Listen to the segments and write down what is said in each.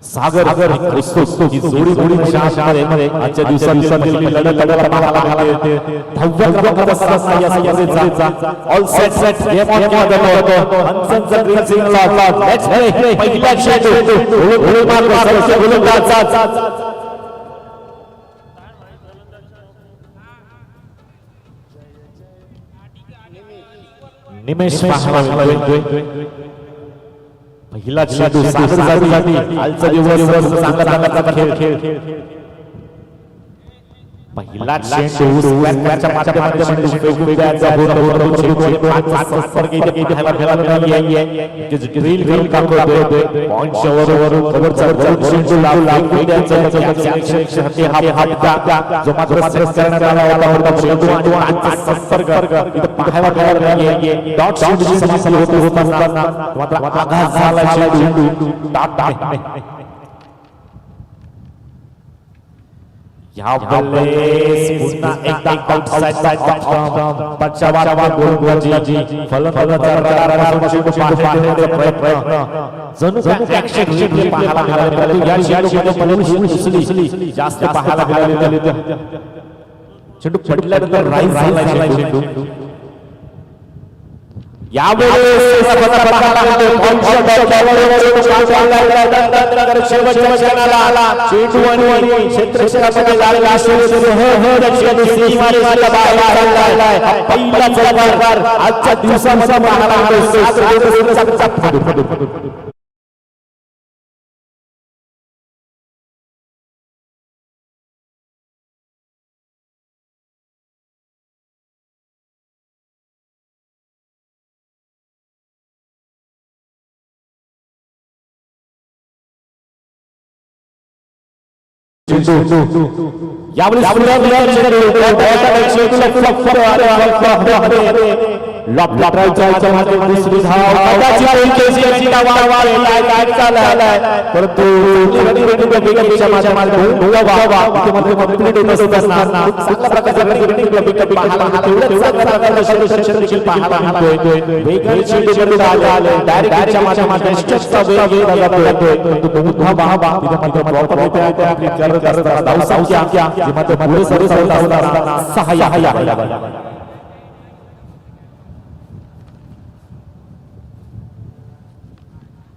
सागर क्रिस्तोस ही जोडी मध्ये आजच्या दिवसातील लढत पाहायला मिळते. 10व्या क्रमांकाचा सामना या स्पर्धेचा ऑल सेट गेम ऑन मध्ये हंसनचा ग्रीन सिग्नल लेट्स प्ले पहिला चेंडू गोलंदाज निमेश पाहायला मिळतोय. पहिला चेंडू सागरसाठी आजचा दिवस चांगला खेळ. पहिला चेंडू स्क्वेअरच्या माध्यमातून वेगवेगळ्या संपर्क इथे पाहायला मिळाले. ड्रिल करतोय पॉइंटच्या वरून कव्हरचा चेंडू जो मात्र सेट करण्यात आला होता चेंडू आणि संपर्क इथे पाहायला मिळाले. डॉट चेंडूची समस्या होताना मात्र आघात झाला चेंडू या वेळेस पुन्हा एकदा आउटसाइड बॉक्स बचावाला गोलंदाजी फलंदाजांचा चेंडू पाहण्याचा प्रयत्न जणू काय ऍक्शन रिप्ले पाहायला मिळाले. या चेंडूमध्ये उचली जास्त पाहायला मिळाले. चेंडू पडल्यानंतर राईज झाला चेंडू. यावेळेस शेवटच्या क्षणाला चेंडू आणि क्षेत्रक्षणामध्ये झालेला पहिला चौकार आजच्या दिवसामध्ये पाहायला मिळतो.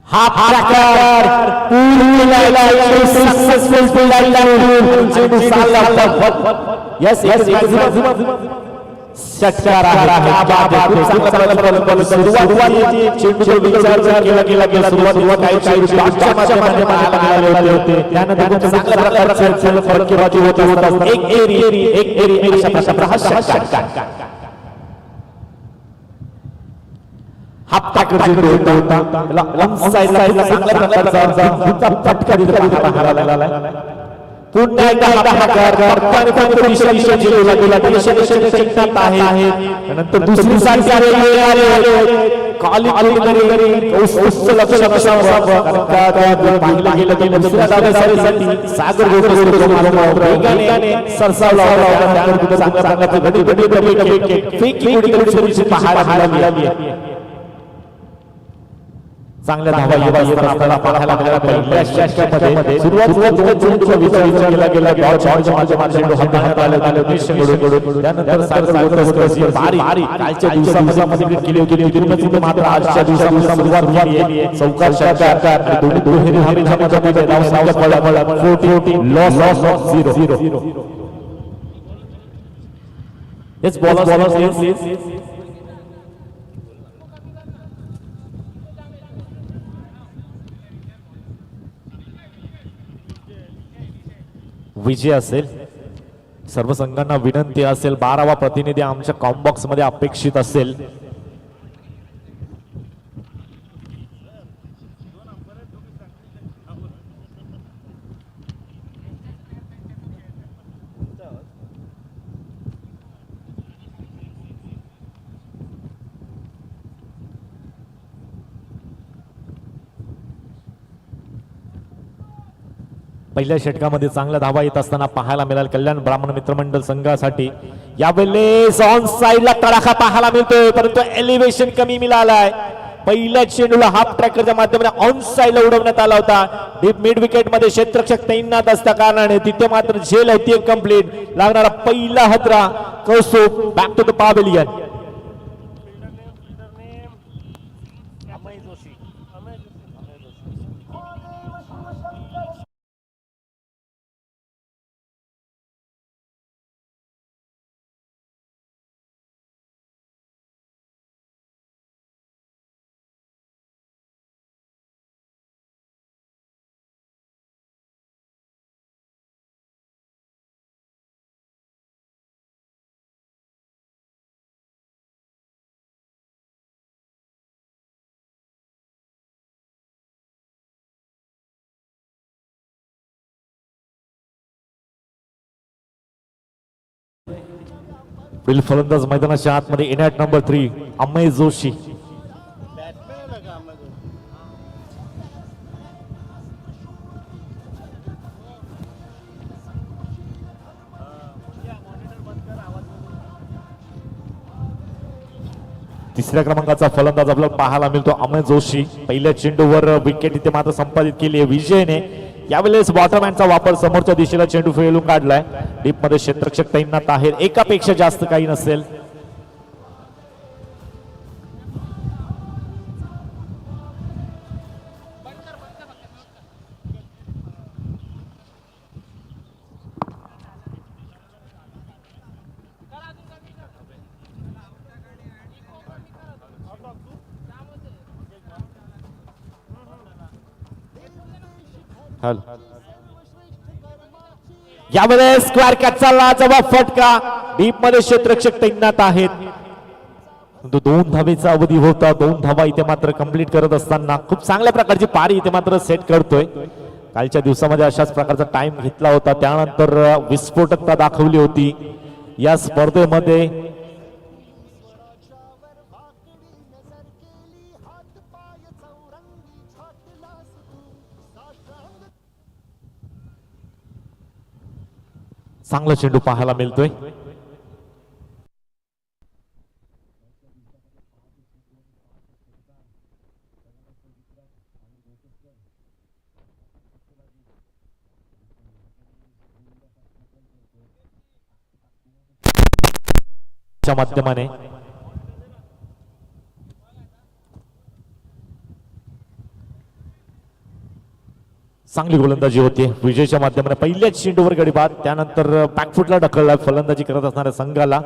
हा प्रकार सक्सेसफुल षटकार आहे. सुरुवातीची चेंडूचा विचार केला गेला. सुरुवात काही चेंडू बॉक्सच्या माध्यमातून आले होते. त्यानंतर चांगल्या प्रकारचे फरकेबाजी होता. एक एरी अशा प्रकारचा षटकार हप्ता चेंडू होता. साईडला चांगल्या प्रकारचा फटका पाहायला मिळाला. पुन्हा एकदा नंतर दुसरी सागर चांगल्या धावा आपल्याला पाहायला मिळाला. पहिल्या षटकामध्ये सुरुवातीला विचार केला गेला. त्यानंतर कालच्या दिवसामध्ये केली होती मात्र आजच्या दिवसामध्ये चौकार षटकार दुहेरी लॉस 0. Yes, ball. विजय असेल. सर्व संघांना विनंती असेल 12वा प्रतिनिधी आमच्या कॉम्बॉक्स मध्ये अपेक्षित असेल. पहिल्या षटकामध्ये चांगल्या धावा येत असताना पाहायला मिळाल कल्याण ब्राह्मण मित्रमंडळ संघासाठी. यावेळेस ऑन साइडला तडाखा पाहायला मिळतोय, परंतु एलिव्हेशन कमी मिळालाय. पहिल्या चेंडूला हाफ ट्रॅकरच्या माध्यमाने ऑन साइडला उडवण्यात आला होता. डीप मिड विकेट मध्ये क्षेत्ररक्षक तैनात असता कारणाने तिथे मात्र झेल आहे ती कंप्लीट. लागणारा पहिला हत्रा Kaustubh. Back to the pavilion. पुढील फलंदाज मैदानाच्या आतमध्ये in at number 3 Amay Joshi. तिसऱ्या क्रमांकाचा फलंदाज आपल्याला पाहायला मिळतो अमय जोशी. पहिल्या चेंडूवर विकेट इथे मात्र संपादित केली आहे विजयने. यावेळेस बॉटरमॅनचा वापर समोरच्या दिशेला चेंडू फेलून काढलाय. डीप मध्ये क्षेत्ररक्षक तैनात आहेत. एकापेक्षा जास्त काही नसेल. यामध्ये स्क्वेअर कॅच चालला. जबाब फटका. डीप मध्ये क्षेत्ररक्षक तैनात आहेत. दोन धावेचा अवधी होता. 2 धावा इथे मात्र कंप्लीट करत असताना खूप चांगल्या प्रकारची पारी इथे मात्र सेट करतोय. कालच्या दिवसामध्ये अशाच प्रकारचा टाइम घेतला होता. त्यानंतर विस्फोटकता दाखवली होती या स्पर्धेमध्ये. चांगला चेंडू पाहायला मिळतोय. माध्यमाने चांगली गोलंदाजी होती विजयच्या माध्यमाने. पहिल्याच चेंडूवर गडी बाद. त्यानंतर बॅकफुटला ढकलला फलंदाजी करत असणाऱ्या संघाला.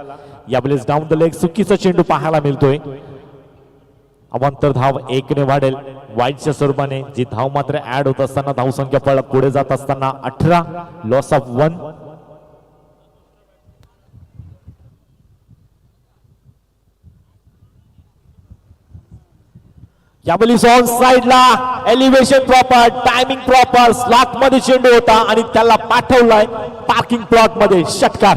यावेळेस डाऊन द लेग चुकीचा चेंडू पाहायला मिळतोय. अवांतर धाव 1 ने वाढेल वाईडच्या स्वरूपाने. जी धाव मात्र ऍड होत असताना धावसंख्या फळ पुढे जात असताना 18 लॉस ऑफ 1. यावेळी ऑन साइडला elevation proper, timing proper. Slot मध्ये चेंडू होता आणि त्याला पाठवलाय पार्किंग प्लॉट मध्ये. षटकार.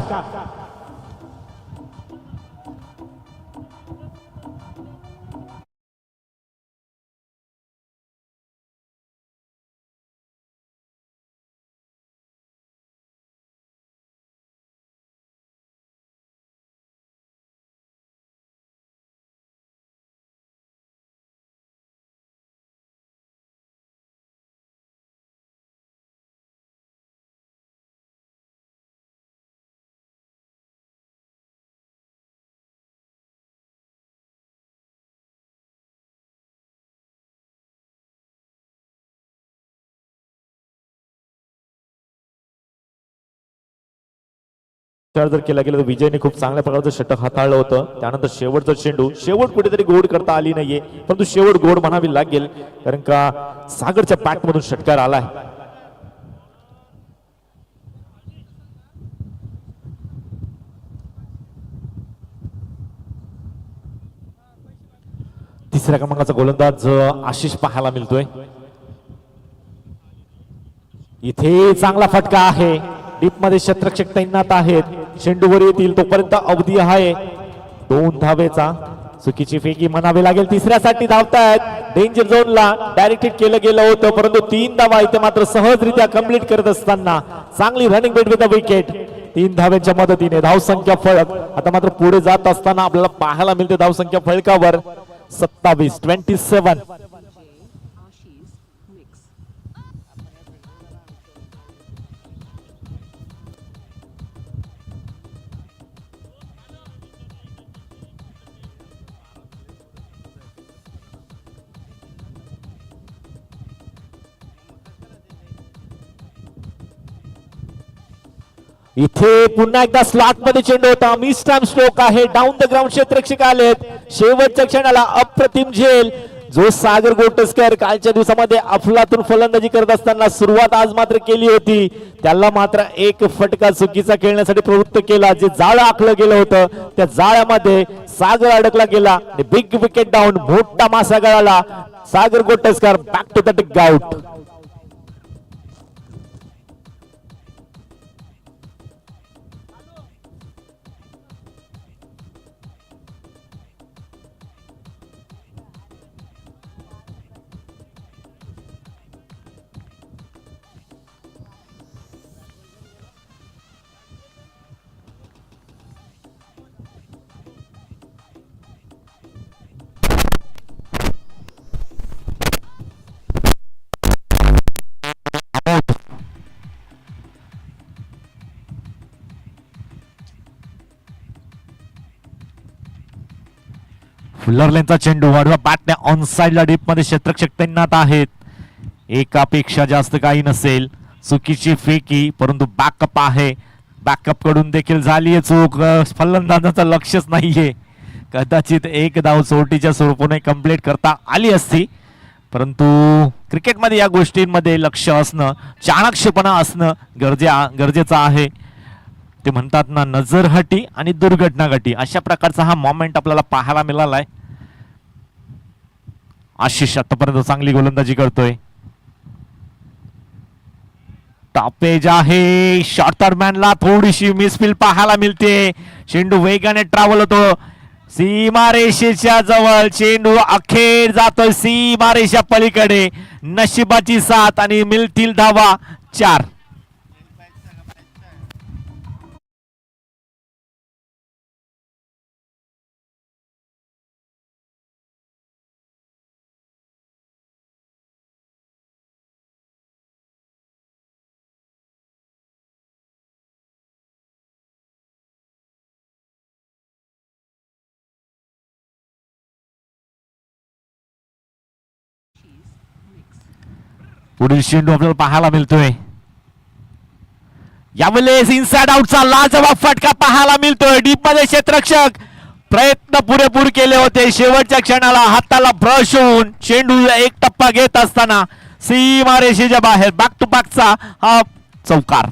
जर केला गेला तर विजयने खूप चांगल्या प्रकारचं षटक हाताळलं होतं. त्यानंतर शेवटचा चेंडू शेवट कुठेतरी गोड करता आली नाहीये, परंतु शेवट गोड म्हणावी लागेल कारण का सागरच्या पॅक मधून षटकार आलाय. तिसऱ्या क्रमांकाचा गोलंदाज आशिष पाहायला मिळतोय. इथे चांगला फटका आहे. डीप मध्ये क्षेत्ररक्षक तैनात आहेत. चेंडूवर येतील तोपर्यंत अवधी आहे 2 धावेचा. चुकीची फेकी म्हणावी लागेल. तिसऱ्यासाठी धावतायत. डेंजर झोनला डायरेक्टेड केलं गेलं होतं, परंतु 3 धावा इथे मात्र सहजरित्या कंप्लीट करत असताना चांगली running between the wicket. 3 धाव्यांच्या मदतीने धावसंख्या फळक आता मात्र पुढे जात असताना आपल्याला पाहायला मिळते. धावसंख्या फळकावर 27. इथे पुन्हा एकदा स्लॉट मध्ये चेंडू होता. मिस टाइम स्ट्रोक आहे. डाऊन द ग्राउंड क्षेत्ररक्षक आलेत. शेवटच्या क्षणाला अप्रतिम झेल जो सागर गोटस्कर कालच्या दिवसामध्ये अफलातून फलंदाजी करत असताना सुरुवात आज मात्र केली होती, त्याला मात्र एक फटका चुकीचा खेळण्यासाठी प्रवृत्त केला. जे जाळं आखलं गेलं होतं त्या जाळ्यामध्ये सागर अडकला गेला. बिग विकेट डाऊन, मोठा मासा गळाला. Sagar Gotaskar back to the dugout. फुलरलेनचा चेंडू वाढवा बॅटने ऑन साइडला डीप मध्ये क्षेत्ररक्षक तैनात आहेत. एकापेक्षा जास्त काही नसेल. चुकीची फेकी परंतु बॅकअप आहे. बॅकअप कडून देखील झालीये चूक. फलंदाजाचं लक्षच नाहीये. कदाचित एक धाव चोटीच्या स्वरूपाने कंप्लीट करता आली असती, परंतु क्रिकेटमध्ये या गोष्टींमध्ये लक्ष असणं, चाणक्षपणा असणं गरजेचं आहे. ते म्हणतात ना, नजर हटी आणि दुर्घटना घटी. अशा प्रकारचा हा मोमेंट आपल्याला पाहायला मिळालाय. आशिष आतापर्यंत चांगली गोलंदाजी करतोय. टॉपेज आहे. शॉर्टर मॅनला थोडीशी मिसफील पाहायला मिळते. चेंडू वेगाने ट्रॅव्हल होतो सीमारेषेच्या जवळ. चेंडू अखेर जातोय सीमारेषा पलीकडे. नशिबाची साथ आणि मिळतील धावा 4. पुढील चेंडू आपल्याला पाहायला मिळतोय. यावेळेस इनसाइड आउटचा लाजवाब फटका पाहायला मिळतोय. डीप मध्ये क्षेत्ररक्षक प्रयत्न पुरेपूर केले होते. शेवटच्या क्षणाला हाताला ब्रश होऊन चेंडू एक टप्पा घेत असताना सीमारेषेच्या बाहेर बॅक टू बॅकचा हा चौकार.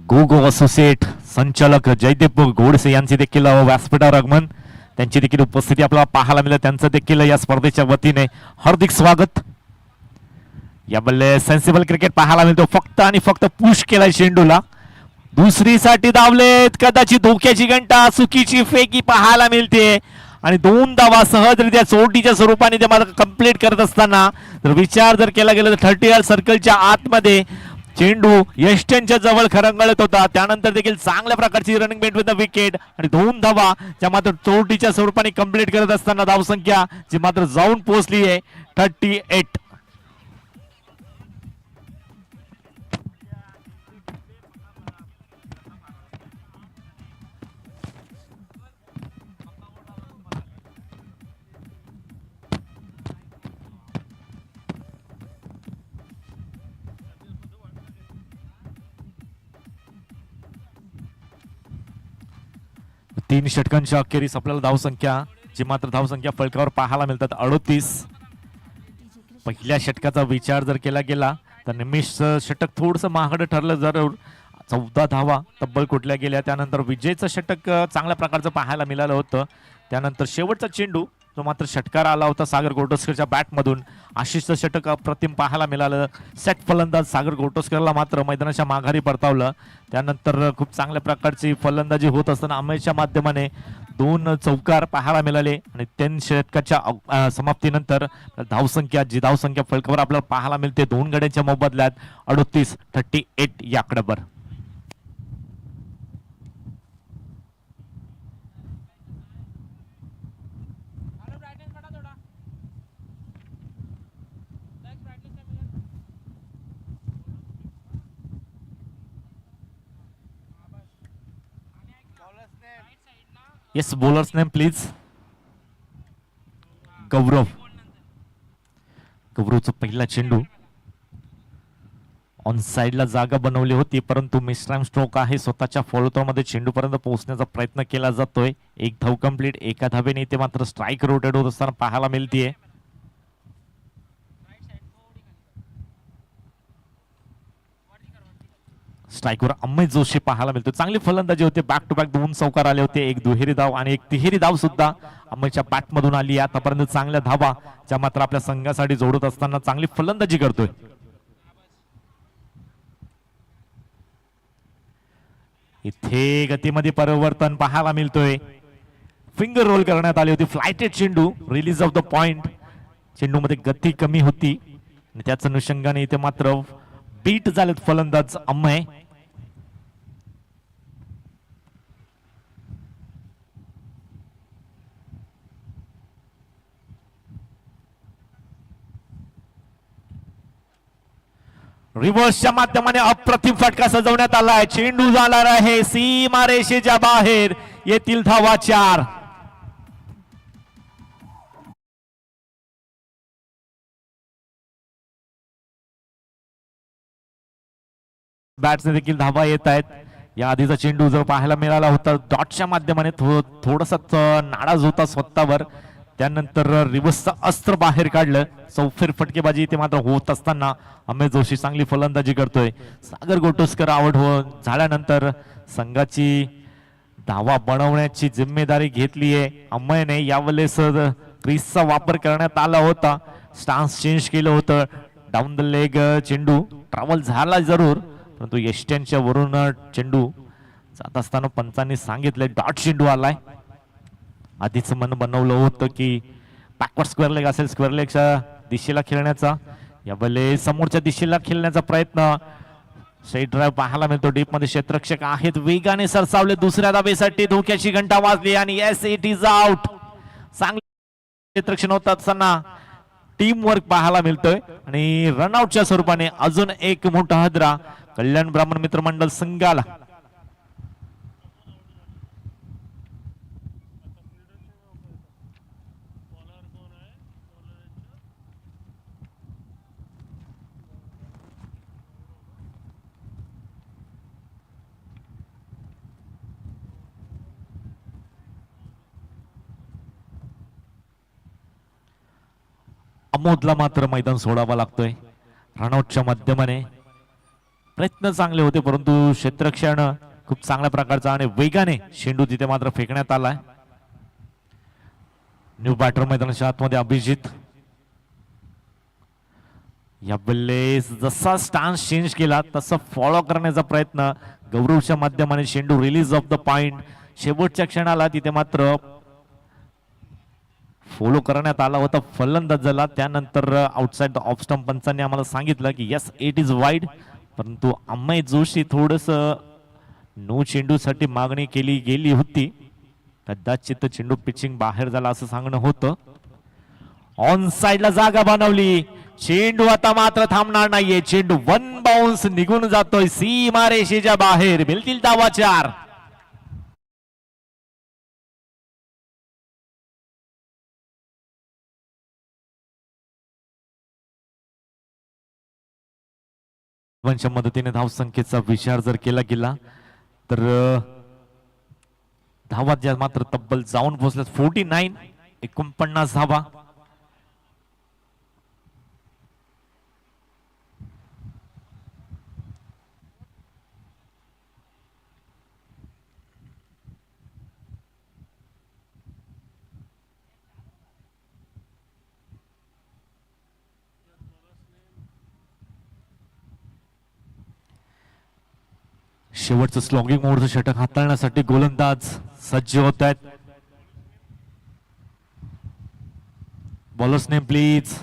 गोगो असोसिएट संचालक जयदीप गोडसे यांचे देखील व्यासपीठावर आगमन, त्यांची देखील उपस्थिती आपल्याला पाहायला मिळेल. त्यांचं देखील या स्पर्धेच्या वतीने हार्दिक स्वागत. यामध्ये सेन्सिबल क्रिकेट पाहायला मिळतो. फक्त आणि फक्त पुश केलाय चेंडूला. दुसरीसाठी धावलेत. कदाचित धोक्याची घंटा. चुकीची फेकी पाहायला मिळते आणि 2 धावा सहजरित्या चोटीच्या स्वरूपाने ते मात्र कंप्लीट करत असताना जर विचार जर केला गेला तर 30 यार्ड सर्कलच्या आतमध्ये चेंडू यष्टनच्या जवळ खरंगळत होता. त्यानंतर देखील चांगल्या प्रकारची running between the wicket आणि 2 धावा ज्या मात्र चोटीच्या स्वरूपाने कंप्लीट करत असताना धावसंख्या जी मात्र जाऊन पोहोचली आहे 38. तीन षटकांच्या अखेरीस आपल्याला धावसंख्या जी मात्र धावसंख्या फलकावर पाहायला मिळतात 38. पहिल्या षटकाचा विचार जर केला गेला तर निमिष षटक थोडंसं महागडं ठरलं. जर 14 धावा तब्बल कुठल्या गेल्या. त्यानंतर विजयचं षटक चांगल्या प्रकारचं पाहायला मिळालं होतं. त्यानंतर शेवटचा चेंडू जो मात्र षटकार आला होता सागर गोटोस्करच्या बॅटमधून. आशिषचं षटक अप्रतिम पाहायला मिळालं. सेट फलंदाज सागर गोटोस्करला मात्र मैदानाच्या माघारी परतावलं. त्यानंतर खूप चांगल्या प्रकारची फलंदाजी होत असताना अमेशच्या माध्यमाने 2 चौकार पाहायला मिळाले आणि 3 षटकाच्या समाप्तीनंतर धावसंख्या फलकावर आपल्याला पाहायला मिळते 2 गड्यांच्या मोबदल्यात 38 या आकड्यावर. Yes, bowler's name please. गौरवचा पहिला चेंडू ऑन साइडला जागा बनवली होती, परंतु मिसटाइम स्ट्रोक आहे. स्वतःच्या फॉलोथ्रोमध्ये चेंडू पर्यंत पोहोचण्याचा प्रयत्न केला जातोय. एक धाव कंप्लीट. एका धावेने ते मात्र स्ट्राइक रोटेट होत असताना पाहायला मिळतीये. स्ट्राइकवर अमय जोशी पाहायला मिळतो. चांगली फलंदाजी होते. बॅक टू बॅक 2 चौकार आले होते. एक दुहेरी धाव आणि एक तिहेरी धाव सुद्धा अमयच्या बॅटमधून आली. आतापर्यंत चांगल्या धावा ज्या मात्र आपल्या संघासाठी जोडत असताना चांगली फलंदाजी करतोय. इथे गतीमध्ये परिवर्तन पाहायला मिळतोय. फिंगर रोल करण्यात आली होती. फ्लायटेड चेंडू, रिलीज ऑफ द पॉइंट. चेंडू मध्ये गती कमी होती आणि त्याच अनुषंगाने इथे मात्र बीट झालेत फलंदाज अमय. रिव्हर्सच्या माध्यमाने अप्रतिम फटका सजवण्यात आलाय. चेंडू जाणार आहे सीमा रेषेच्या बाहेर. येथील धावा 4. बॅट्सने देखील धावा येत आहेत. या आधीचा चेंडू जर पाहायला मिळाला होता डॉटच्या माध्यमाने थोडासा नाराज होता स्वतःवर. त्यानंतर रिव्हर्सचं अस्त्र बाहेर काढलं. चौफेर फटकेबाजी इथे मात्र होत असताना अमय जोशी चांगली फलंदाजी करतोय. सागर गोटोस्कर आउट झाल्यानंतर संघाची धावा बनवण्याची जिम्मेदारी घेतलीये अमयने. यावेळेस क्रीजचा वापर करण्यात आला होता. स्टान्स चेंज केलं होतं. डाऊन द लेग चेंडू ट्रॅव्हल झाला जरूर, परंतु यष्ट्यांच्या वरून चेंडू जात असताना पंचांनी सांगितले डॉट चेंडू आलाय. आधीच मन बनवलं होतं की बॅकवर्ड स्क्वेअर लेग असेल, स्क्वेअर लेगच्या दिशेला खेळण्याचा. यावेळेस समोरच्या दिशेला खेळण्याचा प्रयत्न. स्ट्रेट ड्राइव्ह पाहायला मिळतो. डीप मध्ये क्षेत्ररक्षक आहेत. वेगाने सरसावले. दुसऱ्या धावेसाठी धोक्याची घंटा वाजली आणि येस इट इज आउट. चांगले क्षेत्ररक्षण होत असताना टीम वर्क पाहायला मिळतोय आणि रनआउटच्या स्वरूपाने अजून एक मोठा हादरा कल्याण ब्राह्मण मित्र मंडळ संघाला. अमोदला मात्र मैदान सोडावा लागतोय. रनआउटच्या माध्यमाने प्रयत्न चांगले होते, परंतु क्षेत्ररक्षण खूप चांगल्या प्रकारचा आणि वेगाने चेंडू तिथे मात्र फेकण्यात आलाय. न्यू बॅटर मैदानाच्या आतमध्ये अभिजित. यावेळेस जसा स्टान्स चेंज केला तसा फॉलो करण्याचा प्रयत्न. गौरवच्या माध्यमाने चेंडू रिलीज ऑफ द पॉइंट. शेवटच्या क्षणाला तिथे मात्र फॉलो करण्यात आला होता फलंदाजाला. त्यानंतर आउटसाइड ऑफ स्टंप पंचांनी आम्हाला सांगितलं की यस इट इज वाईड, परंतु अमय जोशी थोडस नो चेंडू साठी मागणी केली गेली होती. कदाचित चेंडू पिचिंग बाहेर झाला असं सांगणं होतं. ऑन साइडला जागा बनवली. चेंडू आता मात्र थांबणार नाहीये. चेंडू 1 बाउन्स निघून जातोय सीमा रेषेच्या बाहेर. मिळतील धावा 4. च्या मदतीने धाव संख्येचा विचार जर केला गेला तर धावा ज्या मात्र तब्बल जाऊन पोहोचल्यात 49. 49 धावा. शेवटचं स्लॉगिंग मोडचं षटक हाताळण्यासाठी गोलंदाज सज्ज होत आहेत. Bowlers name please.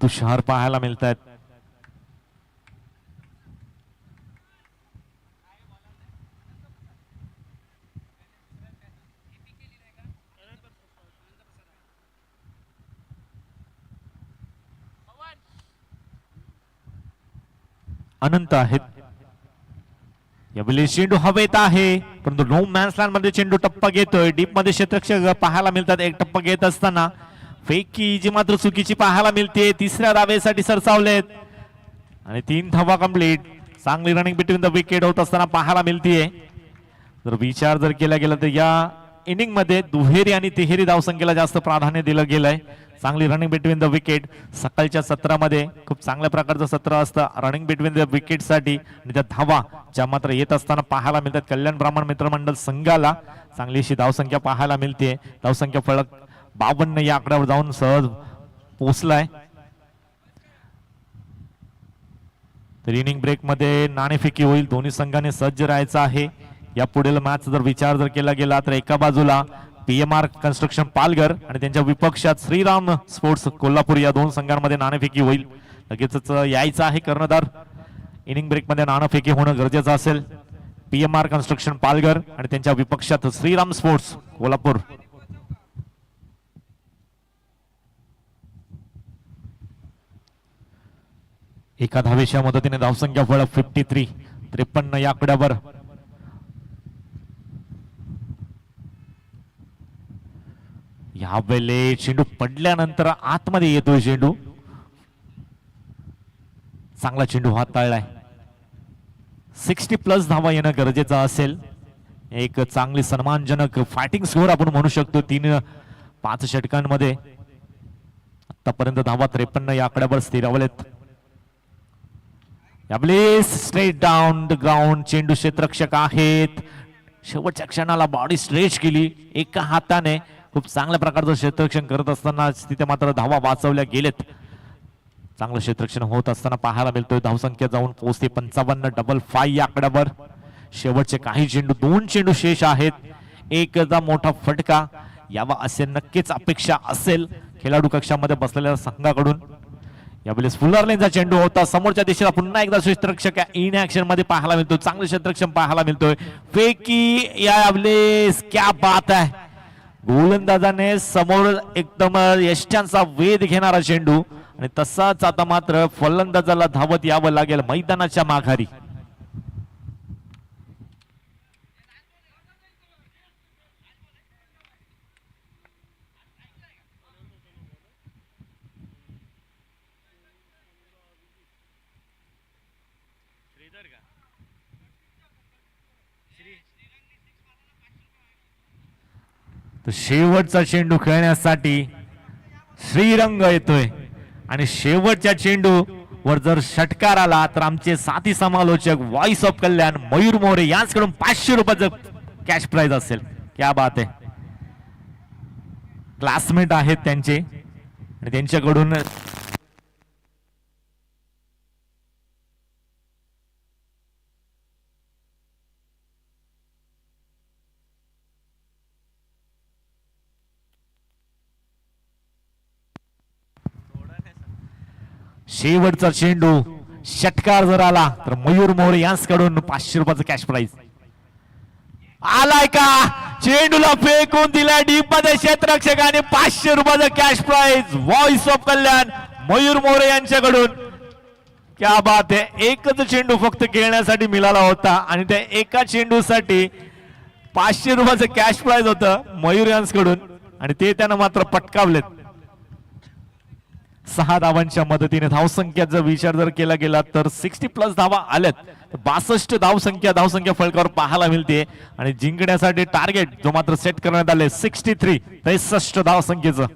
तुषार पाहायला मिळत आहेत. अनंत आहेत. यावेळी चेंडू हवेत आहे, परंतु नो मॅन्स लँड मध्ये चेंडू टप्पा घेतोय. डीप मध्ये क्षेत्ररक्षक पाहायला मिळतात. एक टप्पा घेत असताना फेकी जी मात्र चुकीची पाहायला मिळते. तिसऱ्या धावेसाठी सरसावलेत आणि 3 धावा कंप्लीट. चांगली रनिंग बिटवीन द विकेट होत असताना पाहायला मिळतीये. जर विचार जर केला गेला तर या इनिंग मध्ये दुहेरी आणि तिहेरी धावसंख्येला जास्त प्राधान्य दिलं गेलंय. चांगली रनिंग बिटवीन द विकेट. सकाळच्या सत्रामध्ये खूप चांगल्या प्रकारचं सत्र असतं रनिंग बिटवीन द विकेट साठी. आणि त्या धावा ज्या मात्र येत असताना पाहायला मिळतात. कल्याण ब्राह्मण मित्रमंडळ संघाला चांगली अशी धावसंख्या पाहायला मिळते. धावसंख्या फलक 52 या आकड्यावर जाऊन सहज पोहोचलाय. तर इनिंग ब्रेक मध्ये नाणेफेकी होईल. दोन्ही संघाने सज्ज राहायचं आहे. या पुढील मॅच जर विचार जर केला गेला तर एका बाजूला पीएमआर कन्स्ट्रक्शन पालघर आणि त्यांच्या विपक्षात श्रीराम स्पोर्ट्स कोल्हापूर या दोन संघांमध्ये नाणेफेकी होईल. लगेचच यायचं आहे कर्णधार. इनिंग ब्रेक मध्ये नाणेफेकी होणं गरजेचं असेल. पीएमआर कन्स्ट्रक्शन पालघर आणि त्यांच्या विपक्षात श्रीराम स्पोर्ट्स कोल्हापूर. एका धावेच्या मदतीने धावसंख्या फलक 53 या आकड्यावर. यावेळी चेंडू पडल्यानंतर आतमध्ये येतोय चेंडू. चांगला चेंडू हाताळलाय. 60+ धावा येणं गरजेचं असेल. एक चांगली सन्मानजनक फायटिंग स्कोर आपण म्हणू शकतो 3-5 षटकांमध्ये. आतापर्यंत धावा 53 या आकड्यावर स्थिरावलेत. यावेळी स्ट्रेट डाऊन द ग्राउंड. चेंडू क्षेत्ररक्षक आहेत. शेवटच्या क्षणाला बॉडी स्ट्रेच केली एका हाताने. खूप चांगल्या प्रकारचं क्षेत्ररक्षण करत असताना तिथे मात्र धावा वाचवल्या गेलेत. चांगलं क्षेत्ररक्षण होत असताना पाहायला मिळतोय. धावसंख्या जाऊन पोहोचते 55 या आकड्यावर. शेवटचे काही चेंडू 2 चेंडू शेष आहेत. एकदा मोठा फटका यावा असे नक्कीच अपेक्षा असेल खेळाडू कक्षामध्ये बसलेल्या संघाकडून. यावेळेस फुलर लेनचा चेंडू होता. समोरच्या दिशेला पुन्हा एकदा क्षेत्ररक्षक इन ऍक्शन मध्ये पाहायला मिळतो. चांगले क्षेत्ररक्षण पाहायला मिळतोय. फेकी यावेळेस क्या बात आहे. गोलंदाजाने समोर एकदम यष्ट्यांचा वेध घेणारा चेंडू आणि तसाच आता मात्र फलंदाजाला धावत यावं लागेल मैदानाच्या माघारी. शेवटचा चेंडू खेळण्यासाठी श्रीरंग येतोय आणि शेवटच्या चेंडू वर जर षटकार आला तर आमचे साथी समालोचक व्हॉइस ऑफ कल्याण मयूर मोरे यांच्याकडून 500 रुपयाचं कॅश प्राइज असेल. क्या बात आहे. क्लासमेट आहेत त्यांचे आणि त्यांच्याकडून शेवटचा चेंडू षटकार जर आला तर मयूर मोरे यांच्याकडून 500 रुपयाचं कॅश प्राइज आलाय का. चेंडूला फेकून दिला डीप मध्ये क्षेत्ररक्षकाने 500 रुपयाचं कॅश प्राइज व्हॉइस ऑफ कल्याण मयूर मोरे यांच्याकडून. क्या बात आहे. एकच चेंडू फक्त खेळण्यासाठी मिळाला होता आणि त्या एका चेंडूसाठी 500 रुपयाचं कॅश प्राइज होतं मयूर यांच्याकडून आणि ते त्यानं मात्र पटकावलेत. 6 धावांच्या मदतीने धावसंख्या जर विचार जर केला गेला तर 60+ धावा आल्यात. 62 धावसंख्या फलकावर पाहायला मिळते आणि जिंकण्यासाठी टार्गेट जो मात्र सेट करण्यात आले 63 धावसंख्येचं.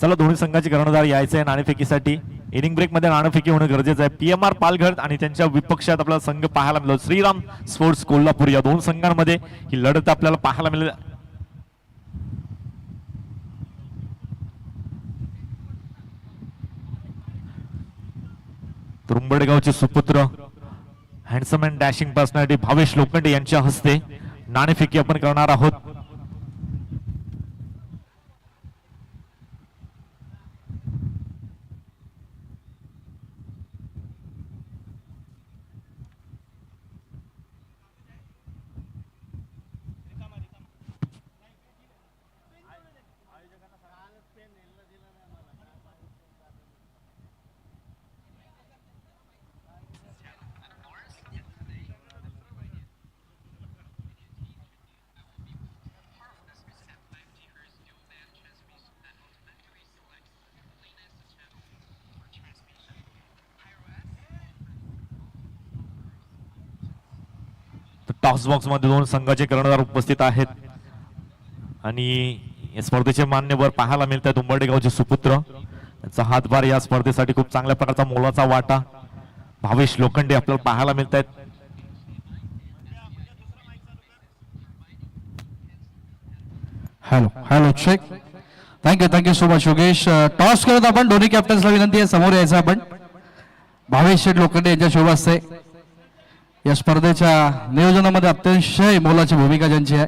चला दोन्ही संघाचे कर्णधार यायचे आहे नाणेफेकीसाठी. इनिंग ब्रेक मध्ये नाणेफेकी होणं गरजेचं आहे. PMR पालघर आणि त्यांच्या विपक्षात आपल्याला संघ पाहायला मिळतो श्रीराम स्पोर्ट्स कोल्हापूर. या दोन संघांमध्ये ही लढत आपल्याला पाहायला मिळेल. तुरुंबडगावचे सुपुत्र handsome and dashing personality Bhavesh Lokhande यांच्या हस्ते नाणेफेकी आपण करणार आहोत. टॉस बॉक्स मध्ये दोन संघाचे कर्णधार उपस्थित आहेत आणि या स्पर्धेचे मान्यवर पाहायला मिळत आहेत उंबरडेगावचे सुपुत्र. त्यांचा हातभार या स्पर्धेसाठी खूप चांगल्या प्रकारचा मोलाचा वाटा भावेश लोखंडे आपल्याला पाहायला मिळत आहेत. Hello hello check. Thank you so much Yogesh. Toss करत आपण दोन्ही कॅप्टन्सला विनंती आहे समोर यायचं आपण. भावेश शेठ लोखंडे यांच्या शुभ हस्ते या स्पर्धेच्या नियोजनामध्ये अतिशय मोलाची भूमिका ज्यांची आहे.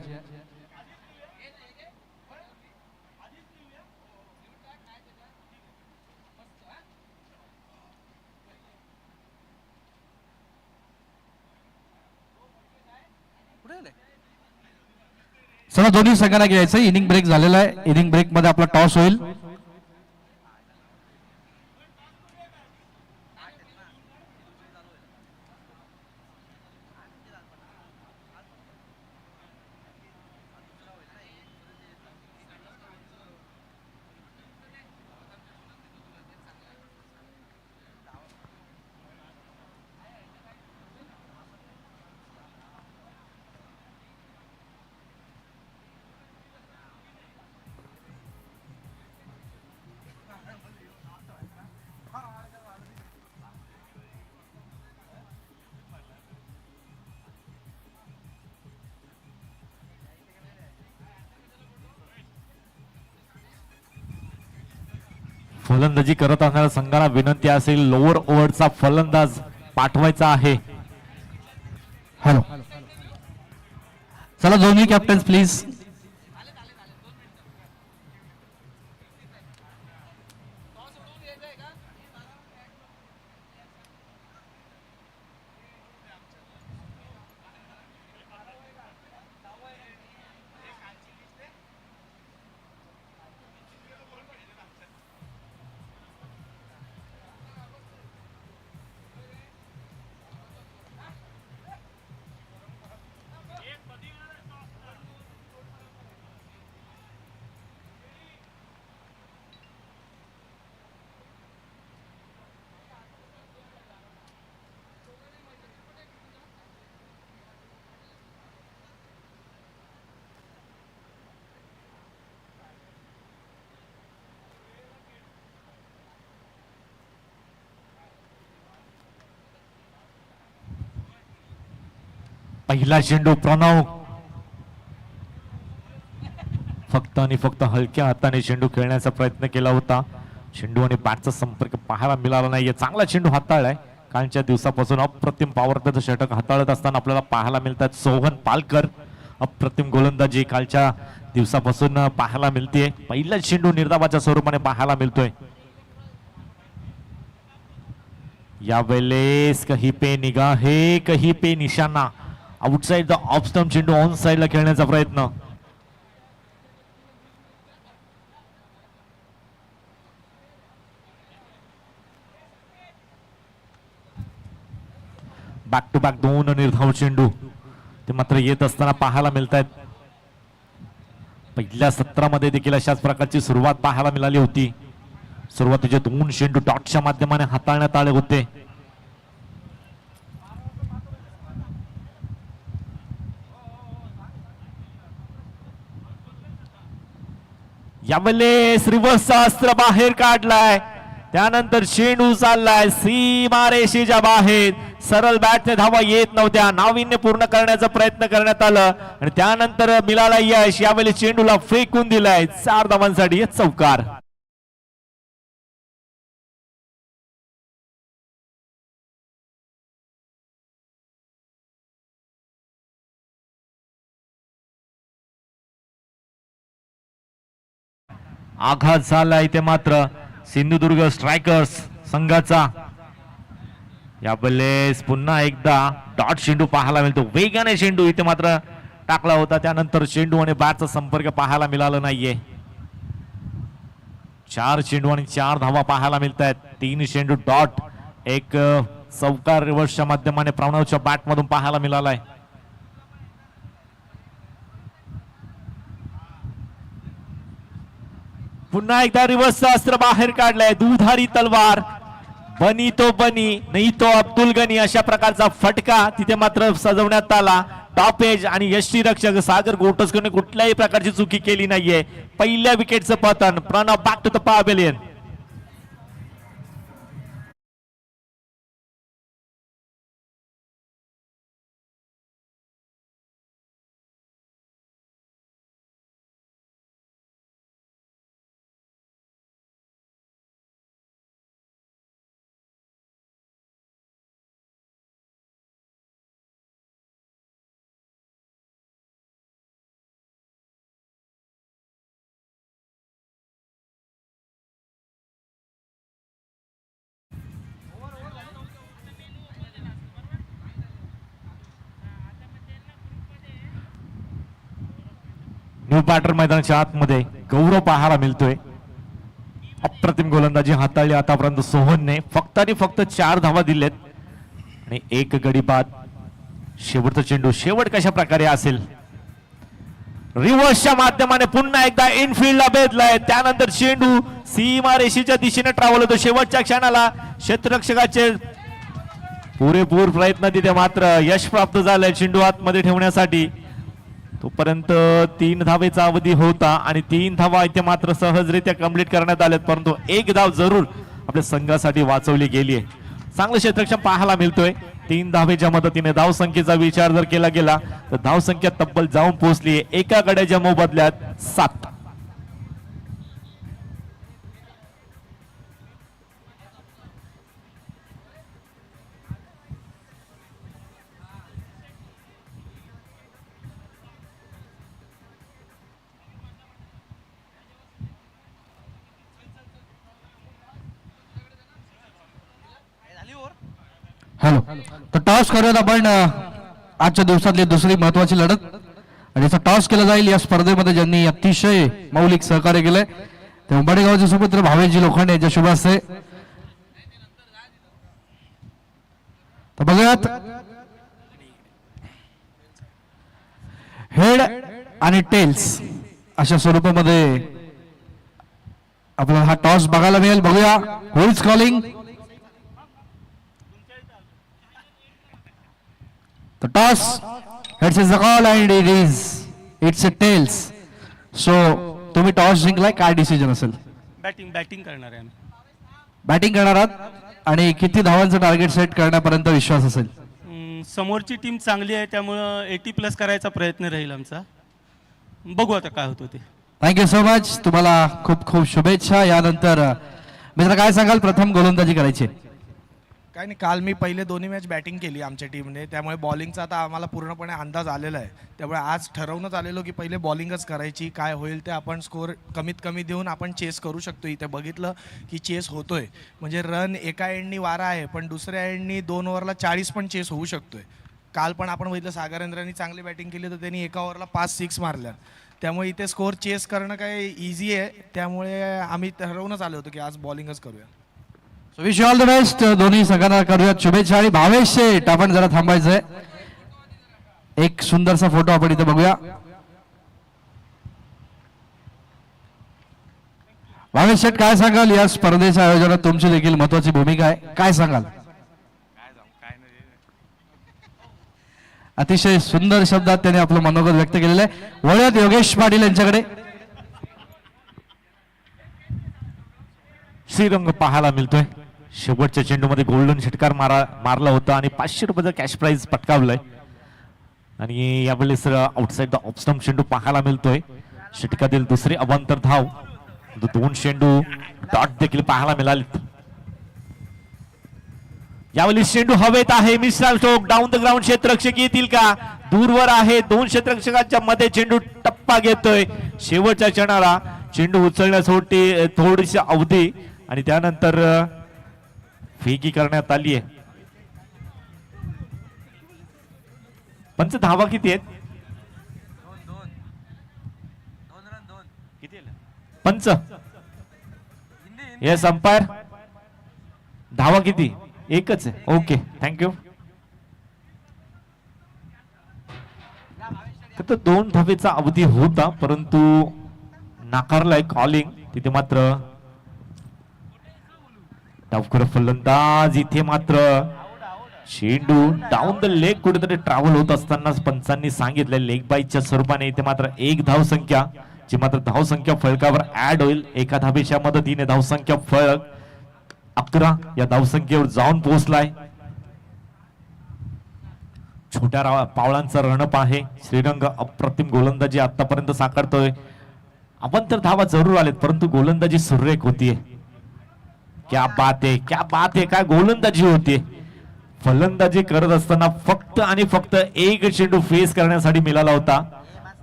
चला दोन्ही संघांना घ्यायचं. इनिंग ब्रेक झालेला आहे. इनिंग ब्रेक मध्ये आपला टॉस होईल. फलंदाजी करत असणाऱ्या संघाला विनंती असेल लोअर ओव्हरचा फलंदाज पाठवायचा आहे. हॅलो चला दोन्ही कॅप्टन्स प्लीज. पहिला चेंडू प्रणव फक्त आणि फक्त हलक्या हाताने चेंडू खेळण्याचा प्रयत्न केला होता. चेंडू आणि बॅटचा संपर्क पाहायला मिळाला नाही. चांगला चेंडू हाताळलाय. कालच्या दिवसापासून अप्रतिम पॉवरप्लेचं षटक हाताळत असताना आपल्याला पाहायला मिळतात सोहन पालकर. अप्रतिम गोलंदाजी कालच्या दिवसापासून पाहायला मिळते. पहिला चेंडू निर्धावाच्या स्वरूपाने पाहायला मिळतोय. यावेळेस कहीं पे निगाहे कहीं पे निशाणा. आउटसाइड द ऑफ स्टंप चेंडू ऑन साइडला खेळण्याचा प्रयत्न. बॅक टू बॅक दोन निर्धाव चेंडू ते मात्र येत असताना पाहायला मिळत आहेत. पहिल्या सत्रामध्ये देखील अशाच प्रकारची सुरुवात पाहायला मिळाली होती. सुरुवातीचे दोन चेंडू डॉटच्या माध्यमाने हाताळण्यात आले होते. यावेळेस रिव्हर्सचा अस्त्र बाहेर काढलाय, त्यानंतर चेंडू चाललाय सीमारेषेच्या बाहेर. सरळ बॅटने धावा येत नव्हत्या, नाविन्य पूर्ण करण्याचा प्रयत्न करण्यात आलं आणि त्यानंतर मिळाला यश. यावेळी चेंडूला फेकून दिलाय. 4 धावांसाठी चौकार. आघात झाला इथे मात्र सिंधुदुर्ग स्ट्रायकर्स संघाचा. यावेळेस पुन्हा एकदा डॉट चेंडू पाहायला मिळतो. वेगाने चेंडू इथे मात्र टाकला होता, त्यानंतर चेंडू आणि बॅटचा संपर्क पाहायला मिळाला नाहीये. 4 चेंडू आणि 4 धावा पाहायला मिळत आहेत. 3 चेंडू डॉट, एक चौकार रिव्हर्सच्या माध्यमाने प्रणवच्या बॅट मधून पाहायला मिळालाय. पुन्हा एकदा रिव्हर्सचा अस्त्र बाहेर काढलाय. दुधारी तलवार, बनी तो बनी नाही तो अब्दुल गनी, अशा प्रकारचा फटका तिथे मात्र सजवण्यात आला. टॉपेज आणि यष्टीरक्षक सागर गोटस्करने कुठल्याही प्रकारची चुकी केली नाहीये. पहिल्या विकेटचं पतन. Pranav back to the pavilion. New pattern मैदानाच्या आतमध्ये गौरव पाहायला मिळतोय. अप्रतिम गोलंदाजी हाताळली आतापर्यंत सोहनने. फक्त आणि फक्त 4 धावा दिलेत आणि 1 गडी बाद. शेवटचा चेंडू शेवट कशा प्रकारे असेल. रिव्हर्सच्या माध्यमाने पुन्हा एकदा इनफिल्डला भेदलाय, त्यानंतर चेंडू सीमारेषेच्या दिशेने ट्रॅव्हल होतो. शेवटच्या क्षणाला क्षेत्ररक्षकाचे पुरेपूर प्रयत्न तिथे मात्र यश प्राप्त झालंय चेंडू आतमध्ये ठेवण्यासाठी. तोपर्यंत 3 धावेचा अवधी होता आणि 3 धावा इथे मात्र सहजरित्या कंप्लीट करण्यात आल्यात, परंतु 1 धाव जरूर आपल्या संघासाठी वाचवली गेली आहे. चांगलं क्षेत्ररक्षण पाहायला मिळतोय. 3 धावेच्या मदतीने धावसंख्येचा विचार जर केला गेला तर धावसंख्या तब्बल जाऊन पोहोचली आहे. एका गड्याच्या मोबदल्यात 7. हॅलो, तर टॉस करूयात आपण आजच्या दिवसातली दुसरी महत्वाची लढत. आणि याचा टॉस केला जाईल या स्पर्धेमध्ये ज्यांनी अतिशय मौलिक सहकार्य केलंय ते उंबरगावचे सुपुत्र भावेशजी लोखंडे यांच्या शुभ हस्ते. तर बघूयात हेड आणि टेल्स अशा स्वरूपामध्ये आपल्याला हा टॉस बघायला मिळेल. बघूया who is calling. The toss, heads is the call and it's a tails. So तुम्ही टॉस जिंकलाय, काय डिसिजन असेल? बॅटिंग करणार आहे. बॅटिंग करणार आहात आणि किती धावांचं टार्गेट सेट करण्यापर्यंत विश्वास असेल? समोरची टीम चांगली आहे त्यामुळं 80+ करायचा प्रयत्न राहील आमचा. बघू आता काय होतं ते. Thank you so much. तुम्हाला खूप खूप शुभेच्छा. यानंतर मित्र काय सांगाल, प्रथम गोलंदाजी करायची? काय नाही, काल मी पहिले दोन्ही मॅच बॅटिंग केली आमच्या टीमने, त्यामुळे बॉलिंगचा आता आम्हाला पूर्णपणे अंदाज आलेला आहे. त्यामुळे आज ठरवूनच आलेलो की पहिले बॉलिंगच करायची. काय होईल ते आपण स्कोअर कमीत कमी देऊन आपण चेस करू शकतो. इथे बघितलं की चेस होतोय, म्हणजे रन एका एंडनी 12 आहे पण दुसऱ्या एंडनी 2 ओव्हरला 40 पण चेस होऊ शकतोय. काल पण आपण बघितलं सागरेंद्रांनी चांगली बॅटिंग केली तर त्यांनी एका ओव्हरला 5-6 मारल्या. त्यामुळे इथे स्कोअर चेस करणं काय इझी आहे. त्यामुळे आम्ही ठरवूनच आलो होतो की आज बॉलिंगच करूया. So wish you all the best. दोन्ही संघांना करूयात शुभेच्छा. आणि भावेश शेठ, आपण जरा थांबायचंय. एक सुंदरसा फोटो आपण इथे बघूया. भावेश शेठ, काय सांगाल या स्पर्धेच्या आयोजनात तुमची देखील महत्वाची भूमिका आहे, काय सांगाल? अतिशय सुंदर शब्दात त्याने आपलं मनोगत व्यक्त केलेलं आहे. वळूयात योगेश पाटील यांच्याकडे. श्रीरंग पाहायला मिळतोय. शेवटच्या चेंडूमध्ये गोल्डन षटकार मारला होता आणि 500 रुपयाचं कॅश प्राइज पटकावलंय. आणि यावेळेस आउटसाइड द ऑफ स्टंप चेंडू पाहायला मिळतोय. षटकातील दुसरी अवांतर धाव. 2 चेंडू डॉट देखील पाहायला मिळाले. यावेळी चेंडू हवेत आहे. Mishra stroke down the ground. क्षेत्ररक्षक येतील का? दूरवर आहे. 2 क्षेत्ररक्षकांच्या मध्ये चेंडू टप्पा घेतोय. शेवटच्या क्षणाला चेंडू उचलण्यासाठी थोडीशी अवधी आणि त्यानंतर फेकी करण्यात आली आहे. पंच धावा किती आहेत? पंच येस अंपायर धावा किती? एकच आहे. Okay thank you. तर 2 धावेचा अवधी होता परंतु नाकारलाय कॉलिंग. तिथे मात्र डावखुरा फलंदाज. इथे मात्र चेंडू डाऊन द लेग कुठेतरी ट्रॅव्हल होत असताना पंचांनी सांगितलं लेग बाईच्या स्वरूपाने. इथे मात्र 1 धावसंख्या जी मात्र धावसंख्या फळकावर ऍड होईल. एका धावेच्या मदतीने धावसंख्या फळक 11 या धावसंख्येवर जाऊन पोहोचलाय. छोट्या पावलांचा रणप आहे. श्रीरंग अप्रतिम गोलंदाजी आतापर्यंत साकारतोय. आपण तर धावा जरूर आलेत परंतु गोलंदाजी सुरेख होतीये. क्या बात आहे, क्या बात आहे. काय गोलंदाजी होतीये. फलंदाजी करत असताना फक्त आणि फक्त 1 चेंडू फेस करण्यासाठी मिळाला होता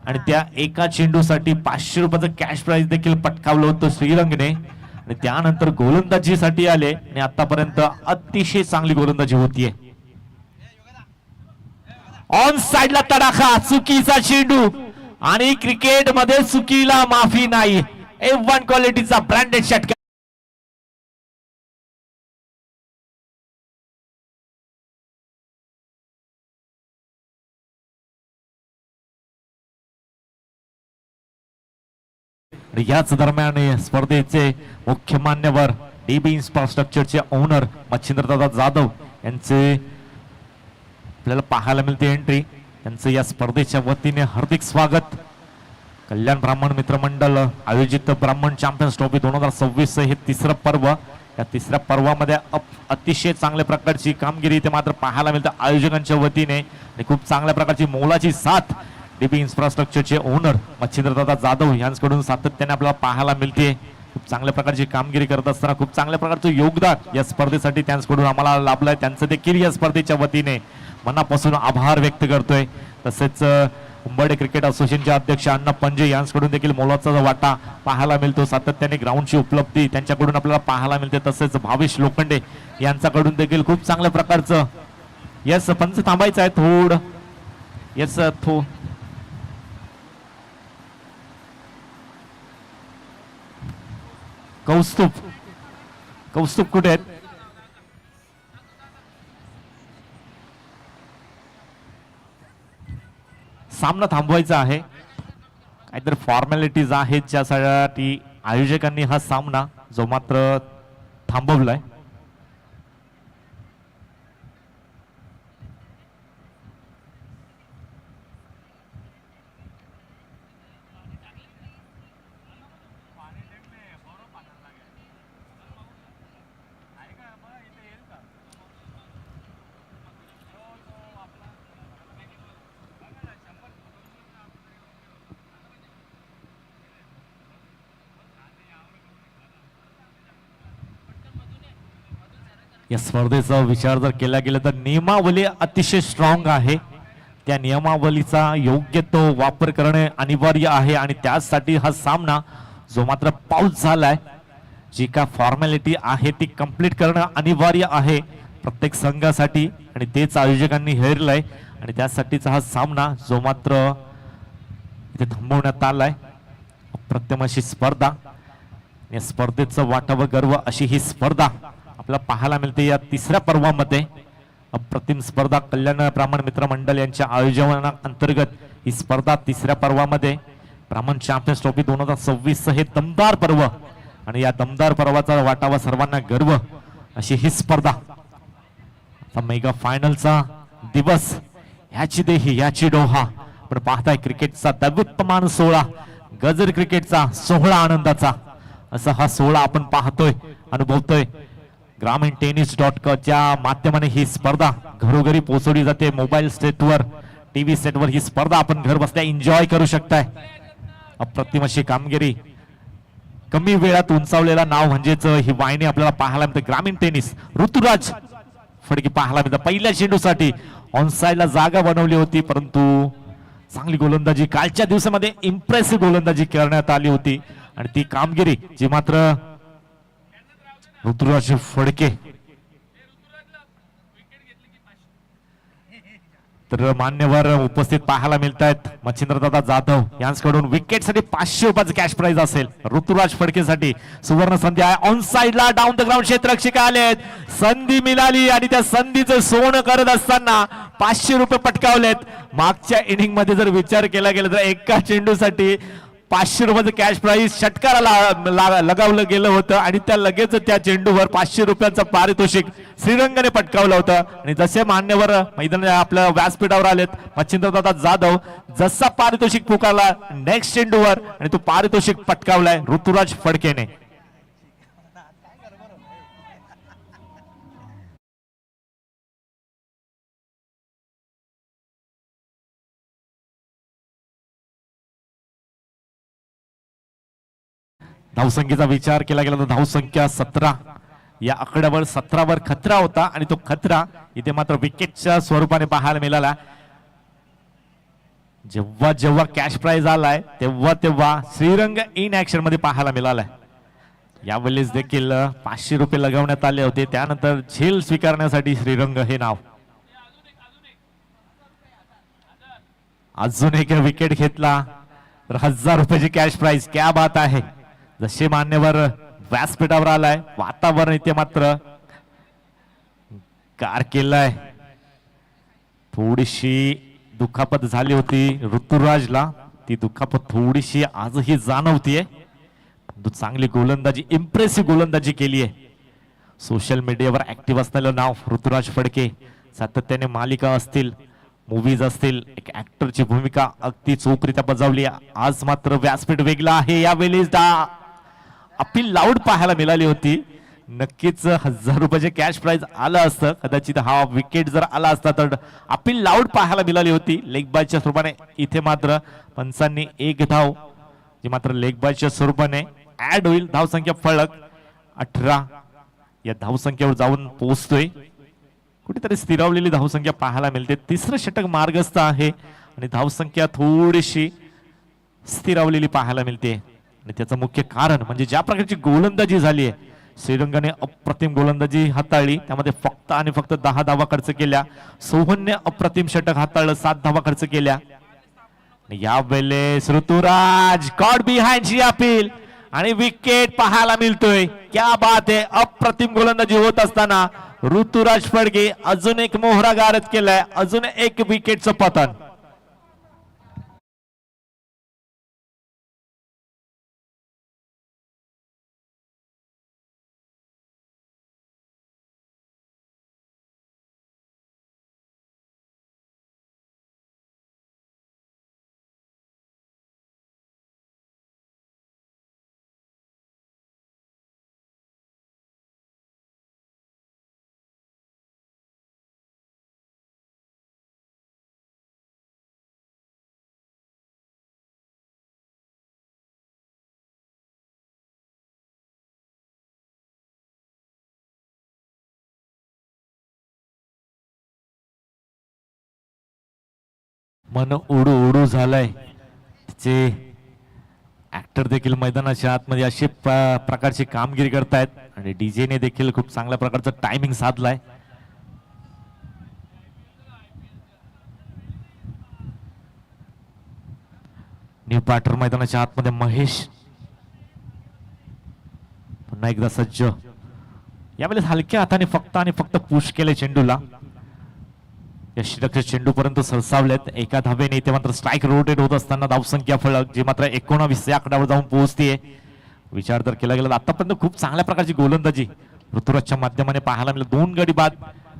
आणि त्या एका चेंडूसाठी 500 रुपयाचं कॅश प्राइज देखील पटकावलं होतं श्रीरंगने. आणि त्यानंतर गोलंदाजीसाठी आले आणि आतापर्यंत अतिशय चांगली गोलंदाजी होतीये. ऑन साइडला तडाखा. चुकीचा चेंडू आणि क्रिकेट मध्ये चुकीला माफी नाही. F1 क्वालिटीचा ब्रँडेड षटकार. याच दरम्यान स्पर्धेचे मुख्य मान्यवर डीबी इन्फ्रास्ट्रक्चरचे ओनर मच्छिंद्रदादा जाधव यांचे आपल्याला पाहायला मिळते एंट्री. त्यांचं या स्पर्धेच्या वतीने हार्दिक स्वागत. कल्याण ब्राह्मण मित्र मंडळ आयोजित ब्राह्मण चॅम्पियन्स ट्रॉफी 2026 हे 3रं पर्व. या 3ऱ्या पर्वामध्ये अतिशय चांगल्या प्रकारची कामगिरी इथे मात्र पाहायला मिळते आयोजकांच्या वतीने आणि खूप चांगल्या प्रकारची मोलाची साथ डीबी इन्फ्रास्ट्रक्चरचे ओनर मच्छिंद्रदादा जाधव यांच्याकडून सातत्याने आपल्याला पाहायला मिळते. खूप चांगल्या प्रकारची कामगिरी करत असताना खूप चांगल्या प्रकारचं योगदान या स्पर्धेसाठी त्यांच्याकडून आम्हाला लाभलंय. त्यांचं देखील या स्पर्धेच्या वतीने मनापासून आभार व्यक्त करतोय. तसेच उंबर्डे क्रिकेट असोसिएशनचे अध्यक्ष अण्णा पंजे यांच्याकडून देखील मोलाचा वाटा पाहायला मिळतो. सातत्याने ग्राउंडची उपलब्धी त्यांच्याकडून आपल्याला पाहायला मिळते. तसेच भावेश लोखंडे यांच्याकडून देखील खूप चांगल्या प्रकारचं. यस पंच थांबायचं आहे थोडं. यस कौस्तुभ कुठे आहेत? सामना थांबवायचा आहे. काहीतरी फॉर्मॅलिटीज आहेत ज्यासाठी आयोजकांनी हा सामना जो मात्र थांबवलाय. या स्पर्धेचा विचार जर केला गेला तर नियमावली अतिशय स्ट्रॉंग आहे. त्या नियमावलीचा योग्य तो वापर करणे अनिवार्य आहे आणि त्यासाठी हा सामना जो मात्र पाऊस झालाय जी का फॉर्मॅलिटी आहे ती कंप्लीट करणं अनिवार्य आहे प्रत्येक संघासाठी आणि तेच आयोजकांनी हेरलंय आणि त्यासाठीचा हा सामना जो मात्र इथे थांबवण्यात आलाय. अप्रतिम अशी स्पर्धा. या स्पर्धेचं वाटावं गर्व अशी ही स्पर्धा आपल्याला पाहायला मिळते या 3ऱ्या पर्वामध्ये. अप्रतिम स्पर्धा कल्याण ब्राह्मण मित्र मंडळ यांच्या आयोजना अंतर्गत ही स्पर्धा 3ऱ्या पर्वामध्ये ब्राह्मण चॅम्पियन्स ट्रॉफी 2026 हे दमदार पर्व आणि या दमदार पर्वाचा वाटावा सर्वांना गर्व अशी ही स्पर्धा. मेगा फायनलचा दिवस ह्याची देही याची डोहा. पण पाहताय क्रिकेटचा दैवतमान सोहळा, गजर क्रिकेटचा सोहळा आनंदाचा असा हा सोहळा आपण पाहतोय अनुभवतोय. ग्रामीण टेनिस.com च्या माध्यमाने ही स्पर्धा घरोघरी पोहोचवली जाते. मोबाईल सेटवर, टीव्ही सेटवर ही स्पर्धा आपण घर बसल्या एन्जॉय करू शकताय. अप्रतिम अशी कामगिरी, कमी वेळात उंचावलेला नाव म्हणजेच ही वाहिनी आपल्याला पाहायला मिळते. ग्रामीण टेनिस ऋतुराज फडके पाहायला मिळतात. पहिल्या चेंडूसाठी ऑनसाइडला जागा बनवली होती, परंतु चांगली गोलंदाजी कालच्या दिवसामध्ये इम्प्रेसिव्ह गोलंदाजी करण्यात आली होती आणि ती कामगिरी जी मात्र ऋतुराज फडके तर मान्यवर उपस्थित पाहायला मिळत आहेत. मच्छिंद्रदादा जाधव यांच्याकडून विकेटसाठी 500 रुपयाचं कॅश प्राइज असेल. ऋतुराज फडकेसाठी सुवर्ण संधी आहे. ऑन साइडला डाऊन द ग्राउंड क्षेत्ररक्षक आले आहेत. संधी मिळाली आणि त्या संधीचं सोनं करत असताना 500 रुपये पटकावलेत. मागच्या इनिंग मध्ये जर विचार केला गेला तर एका चेंडूसाठी 500 रुपयाचं कॅश प्राइज षटकाराला लगावलं गेलं होतं आणि त्या लगेच त्या चेंडूवर 500 रुपयांचं पारितोषिक श्रीरंगाने पटकावलं होतं. आणि जसे मान्यवर मैदानात आपल्या व्यासपीठावर आलेत मच्छिंद्रदादा जाधव, जसा पारितोषिक पुकारला नेक्स्ट चेंडूवर आणि तो पारितोषिक पटकावलाय ऋतुराज फडकेने. धावसंख्येचा विचार केला गेला तर धावसंख्या 17 या आकड्यावर 17 वर खतरा होता आणि तो खतरा इथे मात्र विकेटच्या स्वरूपाने पाहायला मिळाला. जेव्हा जेव्हा कॅश प्राइज आलाय तेव्हा तेव्हा श्रीरंग इन ऍक्शन मध्ये पाहायला मिळालाय. यावेळेस देखील 500 रुपये लगावण्यात आले होते. त्यानंतर झेल स्वीकारण्यासाठी श्रीरंग हे नाव. अजून एक विकेट घेतला तर 1000 रुपयाची कॅश प्राइज. क्या बात आहे. जसे मान्यवर व्यासपीठावर आलाय, वातावरण इथे मात्र गार केलंय. थोडीशी दुखापत झाली होती ऋतुराजला, ती दुखापत थोडीशी आजही जाणवतीये. चांगली गोलंदाजी, इम्प्रेसिव्ह गोलंदाजी केली आहे. सोशल मीडियावर ऍक्टिव्ह असलेलं नाव ऋतुराज फडके. सातत्याने मालिका असतील, मूवीज असतील, एक ऍक्टरची भूमिका अगदी चोखरीत्या बजावली. आज मात्र व्यासपीठ वेगळं आहे. यावेळेस अपील लाऊड पाहायला मिळाली होती. नक्कीच 1000 रुपयाचे कॅश प्राइज आलं असतं. कदाचित हा विकेट जर आला असता तर अपील लाऊड पाहायला मिळाली होती. लेग बायच्या स्वरूपाने इथे मात्र पंचांनी एक धाव जी मात्र लेग बायच्या स्वरूपाने ऍड होईल. धावसंख्या फलक 18 या धावसंख्येवर जाऊन पोहोचतोय. कुठेतरी स्थिरावलेली धावसंख्या पाहायला मिळते. तिसरं षटक मार्गस्थ आहे आणि धावसंख्या थोडीशी स्थिरावलेली पाहायला मिळते. आणि त्याचं मुख्य कारण म्हणजे ज्या प्रकारची गोलंदाजी झाली आहे, श्रीरंगाने अप्रतिम गोलंदाजी हाताळली. त्यामध्ये फक्त आणि फक्त 10 धावा खर्च केल्या. सोहनने अप्रतिम षटक हाताळलं, 7 धावा खर्च केल्या. यावेळेस ऋतुराज कॉट बिहाइंड ची अपील आणि विकेट पाहायला मिळतोय. क्या बात आहे. अप्रतिम गोलंदाजी होत असताना ऋतुराज फडके अजून एक मोहरा गारद केलाय. अजून एक विकेटचं पतन. मन उडू उडू झालंय. तिचे ऍक्टर देखील मैदानाच्या आतमध्ये अशी प्रकारची कामगिरी करतायत आणि डीजे ने देखील खूप चांगल्या प्रकारचं टायमिंग साधलाय. न्यू पॅटर मैदानाच्या आतमध्ये महेश पुन्हा एकदा सज्ज. यावेळेस हलक्या हाताने फक्त आणि फक्त पुश केले चेंडूला. चेंडू पर्यंत सरसावलेत. एका धावेने इथे मात्र स्ट्राईक रोटेट होत असताना धावसंख्या फलक जी मात्र 19 या आकड्यावर जाऊन पोहोचतीये. विचार जर केला गेला आतापर्यंत खूप चांगल्या प्रकारची गोलंदाजी ऋतुराजच्या माध्यमाने पाहायला मिळेल. 2 गडी बाद,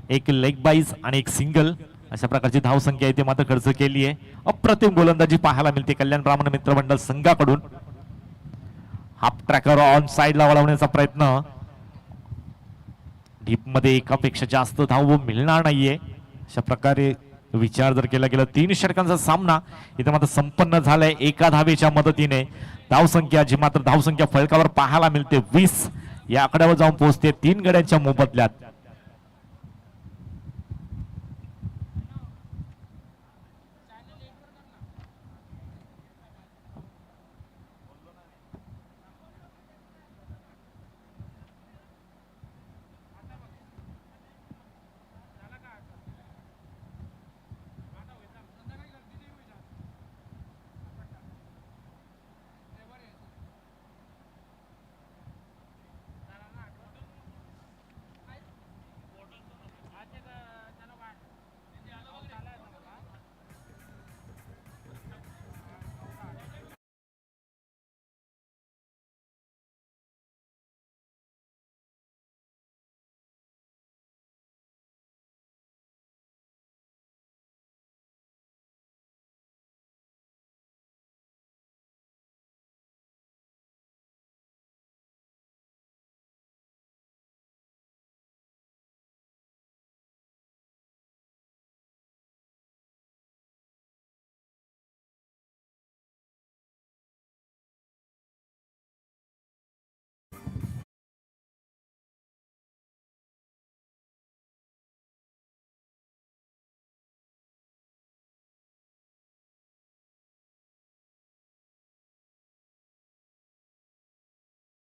एक लेग बाईज आणि एक सिंगल अशा प्रकारची धावसंख्या इथे मात्र खर्च केली आहे. अप्रतिम गोलंदाजी पाहायला मिळते कल्याण ब्राह्मण मित्रमंडळ संघाकडून. हाफ ट्रॅकर ऑन साइडला वळवण्याचा प्रयत्न टीममध्ये एकापेक्षा जास्त धाव मिळणार नाहीये अशा प्रकारे विचार जर केला गेला 3 षटकांचा सामना इथे मात्र संपन्न झालाय एका धावेच्या मदतीने. धावसंख्या जी मात्र धावसंख्या फलकावर पाहायला मिळते 20 या आकड्यावर जाऊन पोहोचते 3 गड्यांच्या मोबदल्यात.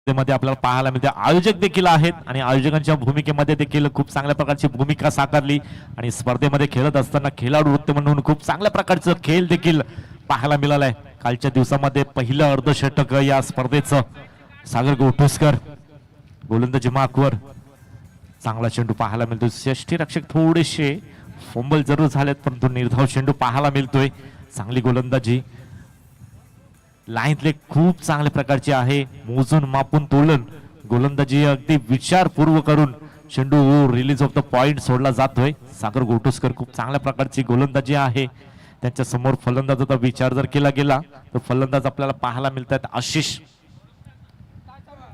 मध्ये आपल्याला पाहायला मिळते आयोजक देखील आहेत आणि आयोजकांच्या भूमिकेमध्ये देखील खूप चांगल्या प्रकारची भूमिका साकारली आणि स्पर्धेमध्ये खेळत असताना खेळाडू वृत्ती म्हणून खूप चांगल्या प्रकारचं खेळ देखील पाहायला मिळालाय. कालच्या दिवसामध्ये पहिलं अर्धशतक या स्पर्धेचं सागर गोठोसकर गोलंदाजी मार्कवर चांगला चेंडू पाहायला मिळतो. षष्ठीरक्षक थोडेसे फंबल जरूर झालेत परंतु निर्धाव चेंडू पाहायला मिळतोय. चांगली गोलंदाजी लाईनले खूप चांगल्या प्रकारची आहे. मोजून मापून तोलून गोलंदाजी अगदी विचारपूर्व करून चेंडू रिलीज ऑफ द पॉइंट सोडला जातोय. सागर गोठोसकर खूप चांगल्या प्रकारची गोलंदाजी आहे. त्यांच्या समोर फलंदाजाचा विचार जर केला गेला तर फलंदाज आपल्याला पाहायला मिळतात आशिष.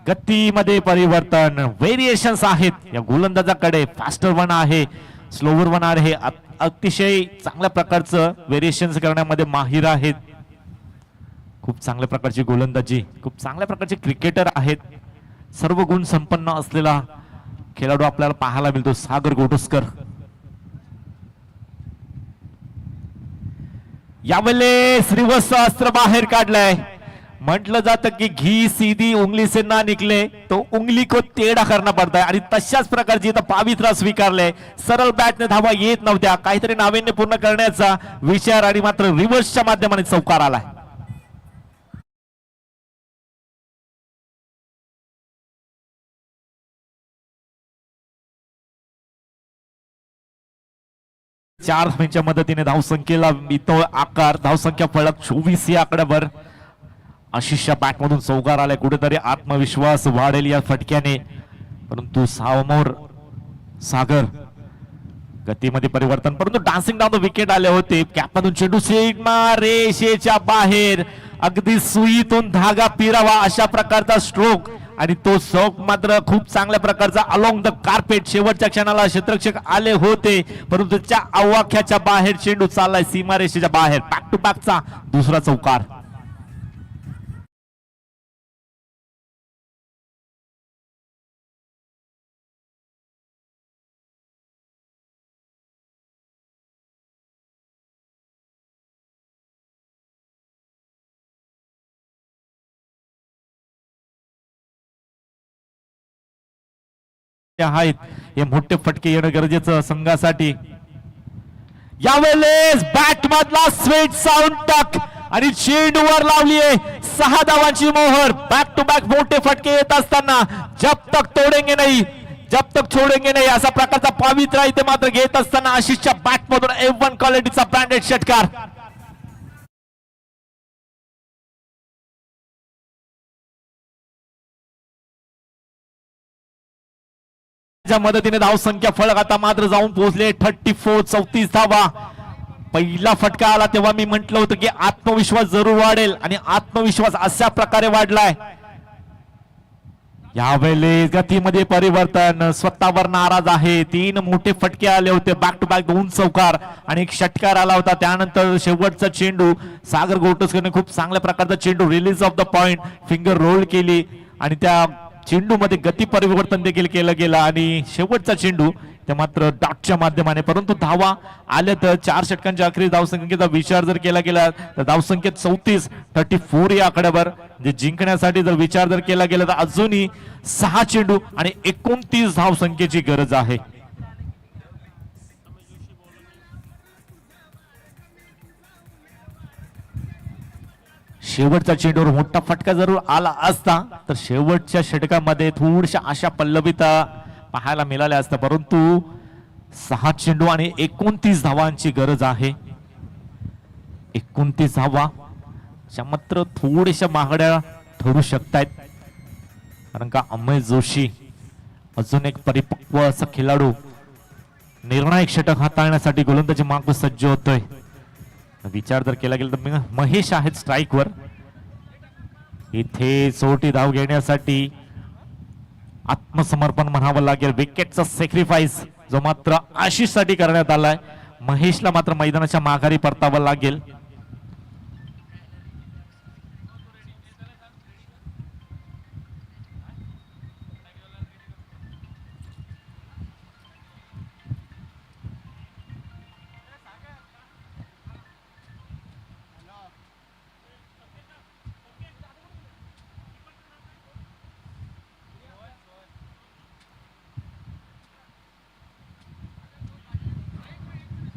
गतीमध्ये परिवर्तन व्हेरिएशन्स आहेत या गोलंदाजाकडे. फास्टर वन आहे, स्लोवर वन आहे. अतिशय चांगल्या प्रकारचं व्हेरिएशन्स करण्यामध्ये माहिर आहेत. खूप चांगल्या प्रकारची गोलंदाजी, खूप चांगल्या प्रकारचे क्रिकेटर आहेत. सर्व गुण संपन्न असलेला खेळाडू आपल्याला पाहायला मिळतो सागर गोठोसकर. यावेळेस रिवर्स अस्त्र बाहेर काढलाय. म्हटलं जातं की घी सीधी उंगली से ना निकले तो उंगली को टेढ़ा करना पड़ता है आणि तशाच प्रकारची इथं पावित्र्य स्वीकारले. सरळ बॅटने धावा येत नव्हत्या, काहीतरी नाविन्य पूर्ण करण्याचा विचार आणि मात्र रिव्हर्सच्या माध्यमाने चौकार आलाय. चार धावांच्या मदतीने धावसंख्येला इथं आकार. धावसंख्या फलक 24 या आकड्यावर. आशिषच्या बॅट मधून चौकार आलाय. कुठेतरी आत्मविश्वास वाढेल या फटक्याने परंतु समोर सागर गतीमध्ये परिवर्तन परंतु डान्सिंग डाऊन द विकेट आले होते. कॅप मधून चेंडू सीमा रेषेच्या बाहेर. अगदी सुईतून धागा पिरावा अशा प्रकारचा स्ट्रोक आणि तो स्ट्रोक मात्र खूप चांगल्या प्रकारचा अलोंग द कार्पेट. शेवटच्या क्षणाला क्षेत्ररक्षक आले होते परंतु त्या आवाक्याच्या बाहेर चेंडू चाललाय सीमारेषेच्या बाहेर. बॅक टू बॅकचा दुसरा चौकार. आहेत हे मोठे फटके येणं गरजेचं संघासाठी. यावेळेस बॅट मधला स्वीट साऊंड टक आणि चेंडूवर लावलीये 6 धावांची मोहर. बॅक टू बॅक मोठे फटके येत असताना जब तक तोडेंगे नाही जब तक छोडेंगे नाही असा प्रकारचा पावित्र्य इथे मात्र घेत असताना आशिषच्या बॅट मधून F1 क्वालिटीचा ब्रँडेड षटकार. मदतीने धावसंख्या फलक आता मात्र जाऊन पोहोचले 34 धावा. पहिला फटका आला तेव्हा मी म्हटलं होतं की आत्मविश्वास जरूर वाढेल आणि आत्मविश्वास अशा प्रकारे वाढलाय. यावेळेस गतीमध्ये परिवर्तन, स्वतःवर नाराज आहे. 3 मोठे फटके आले होते, बॅक टू बॅक 2 चौकार आणि 1 षटकार आला होता. त्यानंतर शेवटचा चेंडू सागर गोटस्करने खूप चांगल्या प्रकारचा चेंडू release of the point finger roll केली आणि त्या चेंडू मध्ये गती परिवर्तन देखील केलं गेलं आणि शेवटचा चेंडू ते मात्र डॉटच्या माध्यमाने, परंतु धावा आल्या तर 4 षटकांच्या अखेरीस धावसंख्येचा विचार जर केला गेला तर धावसंख्येत 34 या आकड्यावर जे जिंकण्यासाठी जर विचार जर केला गेला तर अजूनही 6 चेंडू आणि 29 धावसंख्येची गरज आहे. शेवटच्या चेंडूवर मोठा फटका जरूर आला असता तर शेवटच्या षटकामध्ये थोड्याशा आशा पल्लविता पाहायला मिळाल्या असत्या, परंतु 6 चेंडू आणि 29 धावांची गरज आहे. 29 धावा मात्र थोड्याशा महागड्या ठरू शकतायत, कारण का अमय जोशी अजून एक परिपक्व असा खेळाडू निर्णायक षटक हाताळण्यासाठी गोलंदाजी मार्ग सज्ज होतोय. विचार जर केला गेला तर महेश आहेत स्ट्राईकवर. इथे चोटी धाव घेण्यासाठी आत्मसमर्पण म्हणावं लागेल. विकेटचा सॅक्रिफाईस जो मात्र आशिष साठी करण्यात आलाय, महेशला मात्र मैदानाच्या माघारी परतावं लागेल.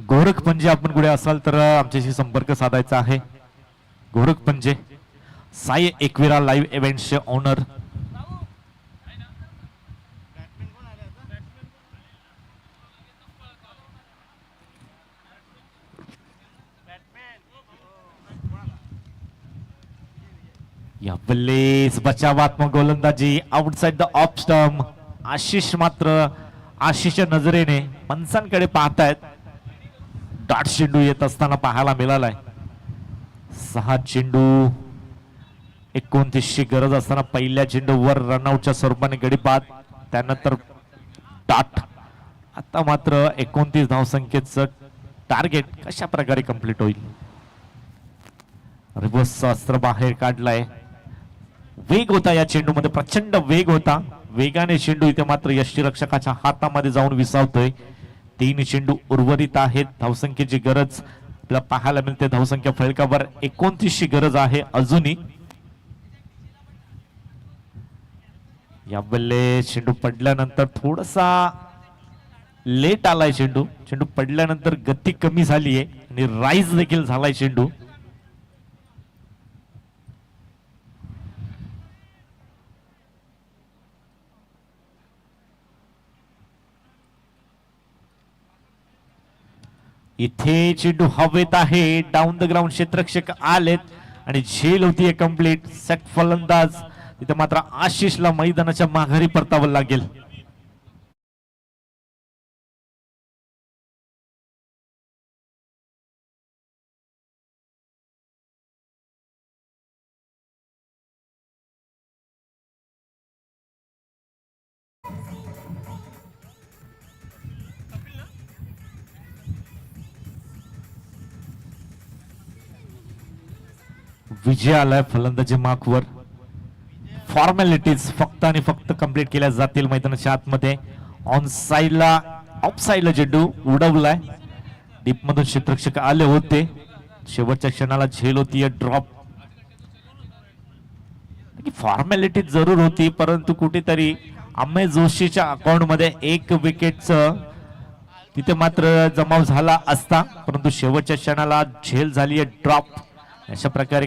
गोरख पंजे आपण कुठे असाल तर आमच्याशी संपर्क साधायचा आहे. गोरख पंजे साई एकविरा लाईव्ह इव्हेंट्सचे ओनर. यावेळेस बचावात्मक गोलंदाजी outside the off stump. Ashish मात्र आशिषच्या नजरेने पंचांकडे पाहतायत. डॉट चेंडू येत असताना पाहायला मिळालाय. 6 चेंडू 29ची गरज असताना पहिल्या चेंडूवर रनआउटच्या स्वरूपाने गडीपात, त्यानंतर डॉट. आता मात्र 29 धावसंख्येचं टार्गेट कशा प्रकारे कंप्लीट होईल. रिव्हर्स अस्त्र बाहेर काढलाय. वेग होता या चेंडूमध्ये, प्रचंड वेग होता. वेगाने चेंडू इथे मात्र यष्टीरक्षकाच्या हातामध्ये जाऊन विसावतोय. 3 चेंडू उर्वरित आहेत. धावसंख्येची गरज आपल्याला पाहायला मिळते. धावसंख्या फलकावर 29ची गरज आहे अजूनही. यावेळेस चेंडू पडल्यानंतर थोडासा लेट आलाय. चेंडू पडल्यानंतर गती कमी झाली आहे आणि राईज देखील झालाय चेंडू. इथे चेंडू हवेत आहे. डाऊन द ग्राउंड क्षेत्ररक्षक आलेत आणि झेल होतीये कंप्लीट. सेट फलंदाज तिथे मात्र आशिषला मैदानाच्या माघारी परतावं लागेल. विजय आलाय फलंदाजी मार्कवर. फॉर्मॅलिटीज फक्त आणि फक्त कंप्लीट केल्या जातील मैदानाच्या आतमध्ये. ऑन साइडला ऑफ साइडला चेंडू उडवलाय. डीप मधून क्षेत्ररक्षक आले होते. शेवटच्या क्षणाला झेल होती ड्रॉप. फॉर्मॅलिटी जरूर होती, परंतु कुठेतरी अमय जोशीच्या अकाउंट मध्ये 1 विकेटचं तिथे मात्र जमाव झाला असता, परंतु शेवटच्या क्षणाला झेल झाली ड्रॉप. अशा प्रकारे